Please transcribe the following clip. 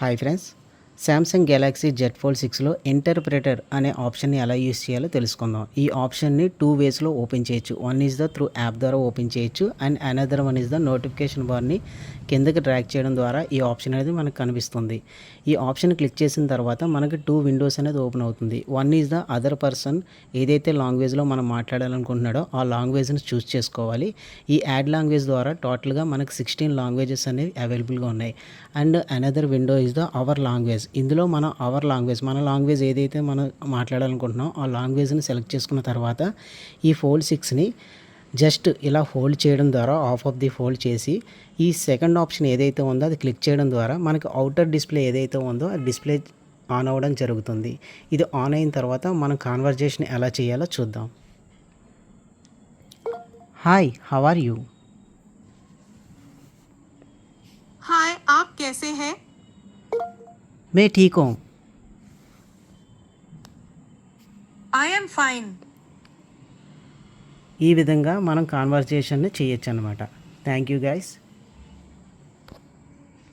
Hi friends, Samsung Galaxy Z Fold 6లో interpreter అనే ఆప్షన్ని ఎలా యూస్ చేయాలో తెలుసుకుందాం. ఈ ఆప్షన్ని 2 వేస్లో ఓపెన్ చేయొచ్చు. One is the through app ద్వారా ఓపెన్ చేయొచ్చు and another one is the notification బార్ని కిందకి డ్రాగ్ చేయడం ద్వారా ఈ ఆప్షన్ అనేది మనకు కనిపిస్తుంది. ఈ ఆప్షన్ క్లిక్ చేసిన తర్వాత మనకి 2 విండోస్ అనేది ఓపెన్ అవుతుంది. One is the other person, ఏదైతే లాంగ్వేజ్లో మనం మాట్లాడాలనుకుంటున్నాడో ఆ లాంగ్వేజ్ని చూస్ చేసుకోవాలి. ఈ యాడ్ లాంగ్వేజ్ ద్వారా టోటల్గా మనకు 16 లాంగ్వేజెస్ అనేవి అవైలబుల్గా ఉన్నాయి. And another window is the hour language. ఇందులో మనం అవర్ లాంగ్వేజ్, మన లాంగ్వేజ్ ఏదైతే మనం మాట్లాడాలనుకుంటున్నాం ఆ లాంగ్వేజ్ని సెలెక్ట్ చేసుకున్న తర్వాత ఈ ఫోల్డ్ 6ని జస్ట్ ఇలా హోల్డ్ చేయడం ద్వారా ఆఫ్ ది ఫోల్డ్ చేసి ఈ సెకండ్ ఆప్షన్ ఏదైతే ఉందో అది క్లిక్ చేయడం ద్వారా మనకు అవుటర్ డిస్ప్లే ఏదైతే ఉందో ఆ డిస్ప్లే ఆన్ అవ్వడం జరుగుతుంది. ఇది ఆన్ అయిన తర్వాత మనం కాన్వర్జేషన్ ఎలా చేయాలో చూద్దాం. Hi, how are you? Hi, आप कैसे हैं? मैं ठीक हूँ. I am fine. ఈ విధంగా మనం కాన్వర్జేషన్ని చేయొచ్చు అనమాట. Thank you guys.